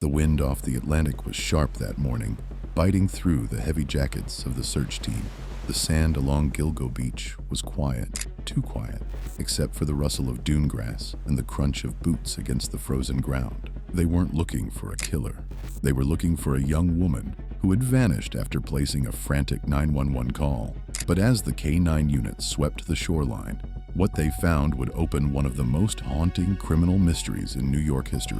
The wind off the Atlantic was sharp that morning, biting through the heavy jackets of the search team. The sand along Gilgo Beach was quiet, too quiet, except for the rustle of dune grass and the crunch of boots against the frozen ground. They weren't looking for a killer. They were looking for a young woman who had vanished after placing a frantic 911 call. But as the K-9 unit swept the shoreline, what they found would open one of the most haunting criminal mysteries in New York history.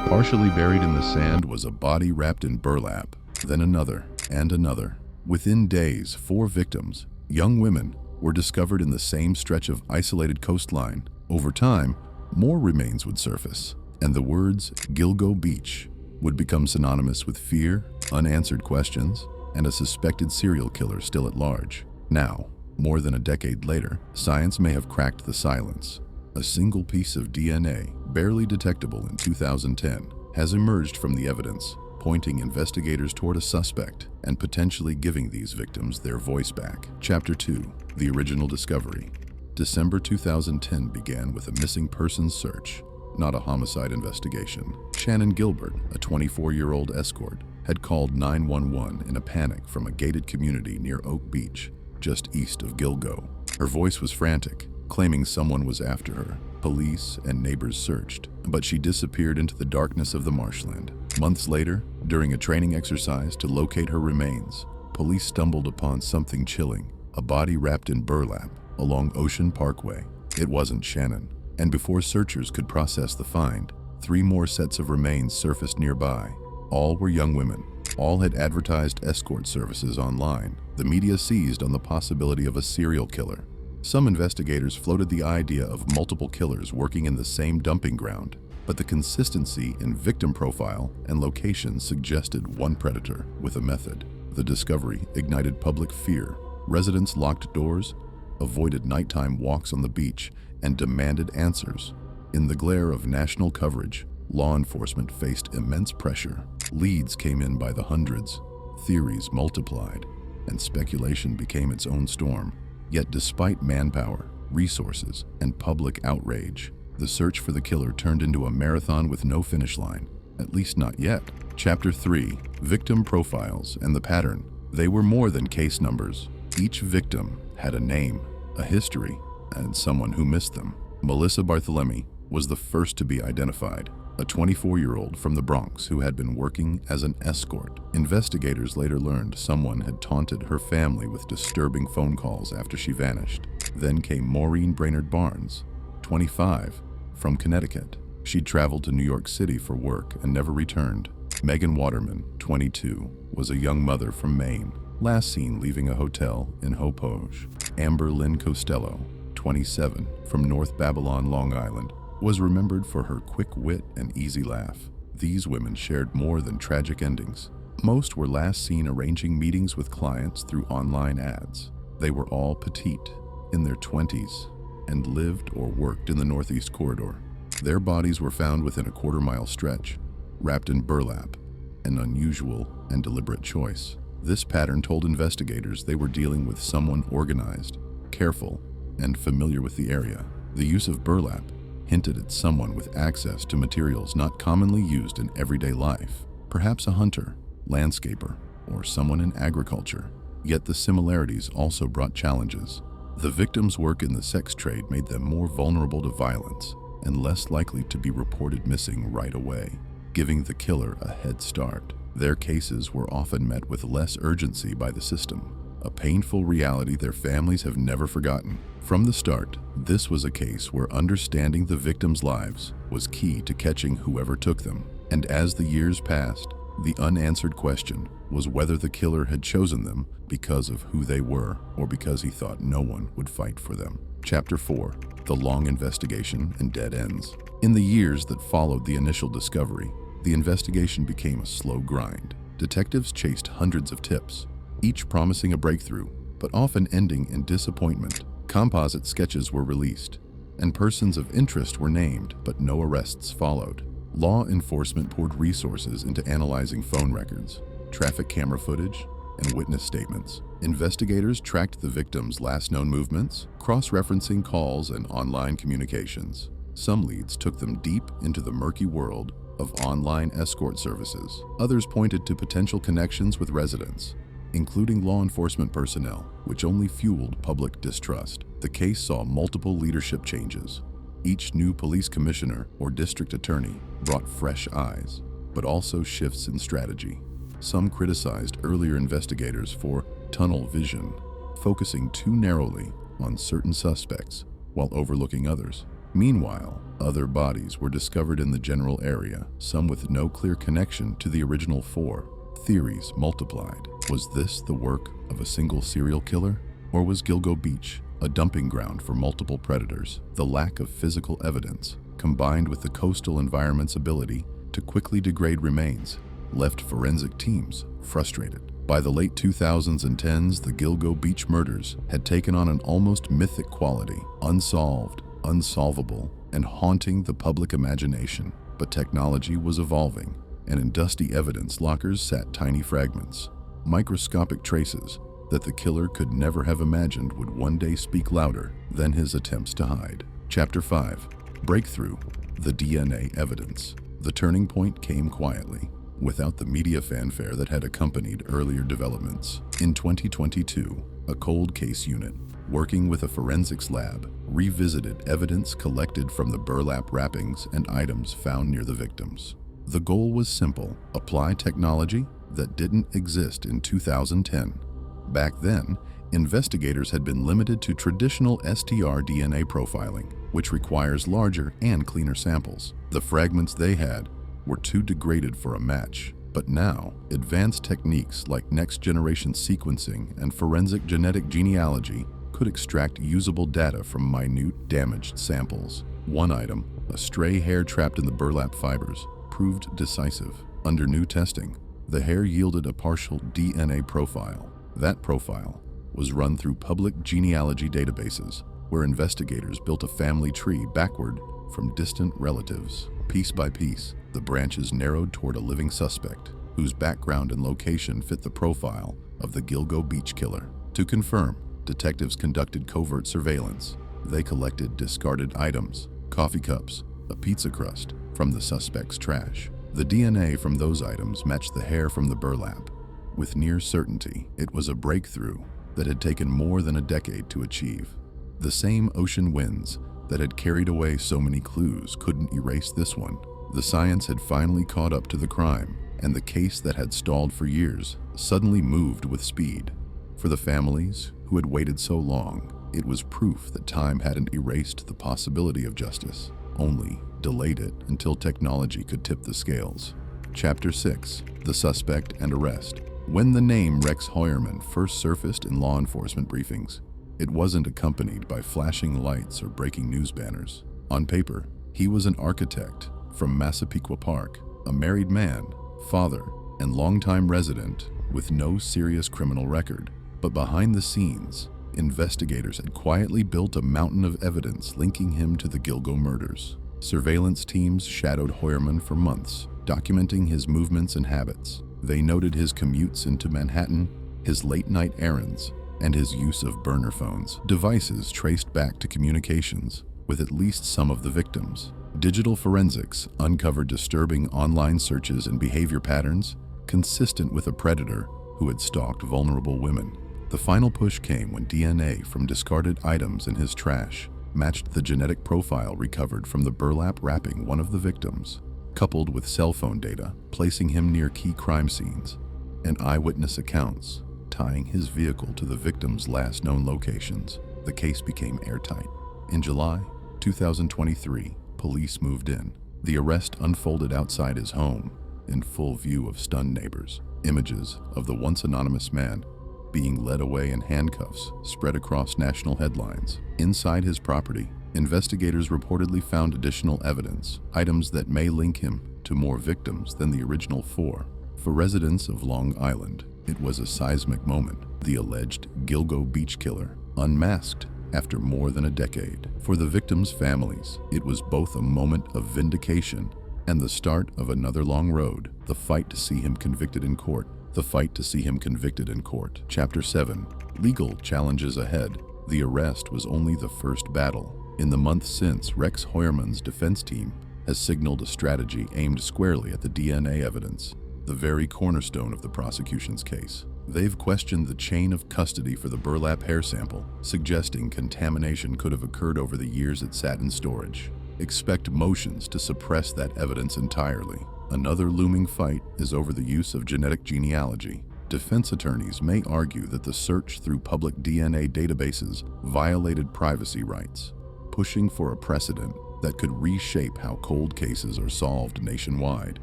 Partially buried in the sand was a body wrapped in burlap, then another and another. Within days, 4 victims, young women, were discovered in the same stretch of isolated coastline. Over time, more remains would surface, and the words Gilgo Beach would become synonymous with fear, unanswered questions, and a suspected serial killer still at large. Now, more than a decade later, science may have cracked the silence. A single piece of DNA, barely detectable in 2010, has emerged from the evidence, pointing investigators toward a suspect and potentially giving these victims their voice back. Chapter 2. The Original Discovery. December 2010 began with a missing persons search, not a homicide investigation. Shannon Gilbert, a 24-year-old escort, had called 911 in a panic from a gated community near Oak Beach, just east of Gilgo. Her voice was frantic, claiming someone was after her. Police and neighbors searched, but she disappeared into the darkness of the marshland. Months later, during a training exercise to locate her remains, police stumbled upon something chilling, a body wrapped in burlap along Ocean Parkway. It wasn't Shannon, and before searchers could process the find, 3 more sets of remains surfaced nearby. All were young women. All had advertised escort services online. The media seized on the possibility of a serial killer. Some investigators floated the idea of multiple killers working in the same dumping ground, but the consistency in victim profile and location suggested one predator with a method. The discovery ignited public fear. Residents locked doors, avoided nighttime walks on the beach, and demanded answers. In the glare of national coverage, law enforcement faced immense pressure. Leads came in by the hundreds, theories multiplied, and speculation became its own storm. Yet despite manpower, resources, and public outrage, the search for the killer turned into a marathon with no finish line, at least not yet. Chapter 3. Victim Profiles and the Pattern. They were more than case numbers. Each victim had a name, a history, and someone who missed them. Melissa Barthelemy was the first to be identified, a 24-year-old from the Bronx who had been working as an escort. Investigators later learned someone had taunted her family with disturbing phone calls after she vanished. Then came Maureen Brainerd Barnes, 25, from Connecticut. She'd traveled to New York City for work and never returned. Megan Waterman, 22, was a young mother from Maine, last seen leaving a hotel in Hopoge. Amber Lynn Costello, 27, from North Babylon, Long Island, was remembered for her quick wit and easy laugh. These women shared more than tragic endings. Most were last seen arranging meetings with clients through online ads. They were all petite, in their 20s, and lived or worked in the Northeast Corridor. Their bodies were found within a quarter-mile stretch, wrapped in burlap, an unusual and deliberate choice. This pattern told investigators they were dealing with someone organized, careful, and familiar with the area. The use of burlap hinted at someone with access to materials not commonly used in everyday life, perhaps a hunter, landscaper, or someone in agriculture. Yet the similarities also brought challenges. The victims' work in the sex trade made them more vulnerable to violence and less likely to be reported missing right away, giving the killer a head start. Their cases were often met with less urgency by the system, a painful reality their families have never forgotten. From the start, this was a case where understanding the victims' lives was key to catching whoever took them. And as the years passed, the unanswered question was whether the killer had chosen them because of who they were or because he thought no one would fight for them. Chapter 4. The Long Investigation and Dead Ends. In the years that followed the initial discovery, the investigation became a slow grind. Detectives chased hundreds of tips, each promising a breakthrough, but often ending in disappointment. Composite sketches were released, and persons of interest were named, but no arrests followed. Law enforcement poured resources into analyzing phone records, traffic camera footage, and witness statements. Investigators tracked the victims' last known movements, cross-referencing calls and online communications. Some leads took them deep into the murky world of online escort services. Others pointed to potential connections with residents, including law enforcement personnel, which only fueled public distrust. The case saw multiple leadership changes. Each new police commissioner or district attorney brought fresh eyes, but also shifts in strategy. Some criticized earlier investigators for tunnel vision, focusing too narrowly on certain suspects while overlooking others. Meanwhile, other bodies were discovered in the general area, some with no clear connection to the original four. Theories multiplied. Was this the work of a single serial killer? Or was Gilgo Beach a dumping ground for multiple predators? The lack of physical evidence, combined with the coastal environment's ability to quickly degrade remains, left forensic teams frustrated. By the late 2000s and 10s, the Gilgo Beach murders had taken on an almost mythic quality, unsolved, unsolvable, and haunting the public imagination. But technology was evolving, and in dusty evidence lockers sat tiny fragments, microscopic traces that the killer could never have imagined would one day speak louder than his attempts to hide. Chapter 5. Breakthrough: The DNA Evidence. The turning point came quietly, without the media fanfare that had accompanied earlier developments. In 2022, a cold case unit, working with a forensics lab, revisited evidence collected from the burlap wrappings and items found near the victims. The goal was simple: apply technology that didn't exist in 2010. Back then, investigators had been limited to traditional STR DNA profiling, which requires larger and cleaner samples. The fragments they had were too degraded for a match. But now, advanced techniques like next-generation sequencing and forensic genetic genealogy could extract usable data from minute, damaged samples. One item, a stray hair trapped in the burlap fibers, proved decisive. Under new testing, the hair yielded a partial DNA profile. That profile was run through public genealogy databases, where investigators built a family tree backward from distant relatives. Piece by piece, the branches narrowed toward a living suspect, whose background and location fit the profile of the Gilgo Beach killer. To confirm, detectives conducted covert surveillance. They collected discarded items, coffee cups, a pizza crust, from the suspect's trash. The DNA from those items matched the hair from the burlap. With near certainty, it was a breakthrough that had taken more than a decade to achieve. The same ocean winds that had carried away so many clues couldn't erase this one. The science had finally caught up to the crime, and the case that had stalled for years suddenly moved with speed. For the families who had waited so long, it was proof that time hadn't erased the possibility of justice, only delayed it until technology could tip the scales. Chapter 6. The Suspect and Arrest. When the name Rex Heuermann first surfaced in law enforcement briefings, it wasn't accompanied by flashing lights or breaking news banners. On paper, he was an architect from Massapequa Park, a married man, father, and longtime resident with no serious criminal record. But behind the scenes, investigators had quietly built a mountain of evidence linking him to the Gilgo murders. Surveillance teams shadowed Heuermann for months, documenting his movements and habits. They noted his commutes into Manhattan, his late-night errands, and his use of burner phones, devices traced back to communications with at least some of the victims. Digital forensics uncovered disturbing online searches and behavior patterns consistent with a predator who had stalked vulnerable women. The final push came when DNA from discarded items in his trash matched the genetic profile recovered from the burlap wrapping one of the victims, coupled with cell phone data placing him near key crime scenes, and eyewitness accounts tying his vehicle to the victim's last known locations. The case became airtight. In July 2023, police moved in. The arrest unfolded outside his home, in full view of stunned neighbors. Images of the once anonymous man being led away in handcuffs spread across national headlines. Inside his property, investigators reportedly found additional evidence, items that may link him to more victims than the original four. For residents of Long Island, it was a seismic moment. The alleged Gilgo Beach killer unmasked after more than a decade. For the victims' families, it was both a moment of vindication and the start of another long road, the fight to see him convicted in court. The fight to see him convicted in court. Chapter 7. Legal challenges ahead. The arrest was only the first battle. In the months since, Rex Heuermann's defense team has signaled a strategy aimed squarely at the DNA evidence, the very cornerstone of the prosecution's case. They've questioned the chain of custody for the burlap hair sample, suggesting contamination could have occurred over the years it sat in storage. Expect motions to suppress that evidence entirely. Another looming fight is over the use of genetic genealogy. Defense attorneys may argue that the search through public DNA databases violated privacy rights, pushing for a precedent that could reshape how cold cases are solved nationwide.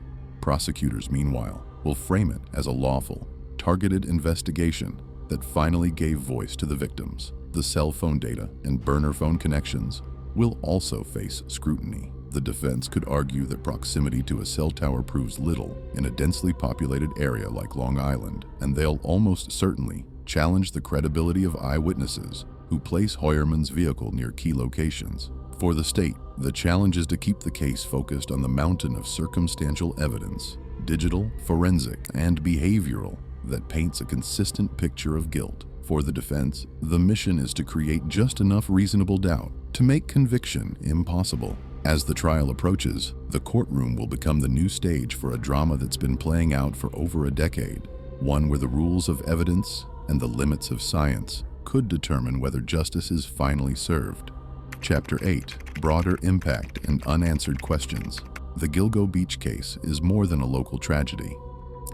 Prosecutors, meanwhile, will frame it as a lawful, targeted investigation that finally gave voice to the victims. The cell phone data and burner phone connections will also face scrutiny. The defense could argue that proximity to a cell tower proves little in a densely populated area like Long Island, and they'll almost certainly challenge the credibility of eyewitnesses who place Heuermann's vehicle near key locations. For the state, the challenge is to keep the case focused on the mountain of circumstantial evidence, digital, forensic, and behavioral, that paints a consistent picture of guilt. For the defense, the mission is to create just enough reasonable doubt to make conviction impossible. As the trial approaches, the courtroom will become the new stage for a drama that's been playing out for over a decade, one where the rules of evidence and the limits of science could determine whether justice is finally served. Chapter 8. Broader Impact and Unanswered Questions. The Gilgo Beach case is more than a local tragedy.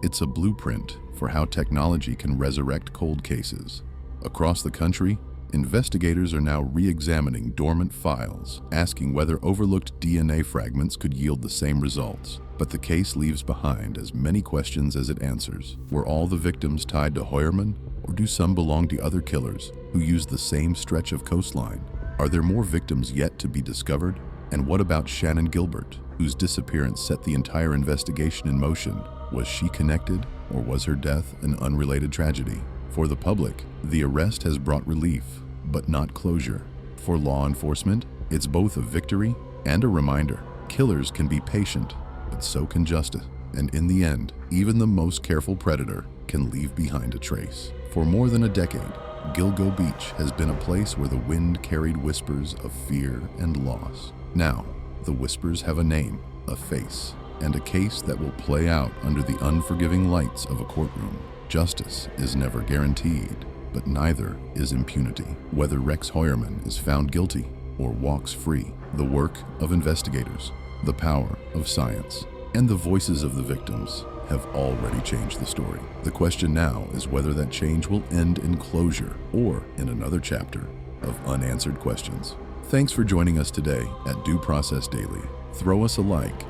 It's a blueprint for how technology can resurrect cold cases. Across the country, investigators are now re-examining dormant files, asking whether overlooked DNA fragments could yield the same results. But the case leaves behind as many questions as it answers. Were all the victims tied to Heuermann, or do some belong to other killers who used the same stretch of coastline? Are there more victims yet to be discovered? And what about Shannon Gilbert, whose disappearance set the entire investigation in motion? Was she connected, or was her death an unrelated tragedy? For the public, the arrest has brought relief, but not closure. For law enforcement, it's both a victory and a reminder. Killers can be patient, but so can justice. And in the end, even the most careful predator can leave behind a trace. For more than a decade, Gilgo Beach has been a place where the wind carried whispers of fear and loss. Now, the whispers have a name, a face, and a case that will play out under the unforgiving lights of a courtroom. Justice is never guaranteed, but neither is impunity. Whether Rex Heuermann is found guilty or walks free, the work of investigators, the power of science, and the voices of the victims have already changed the story. The question now is whether that change will end in closure or in another chapter of unanswered questions. Thanks for joining us today at Due Process Daily. Throw us a like.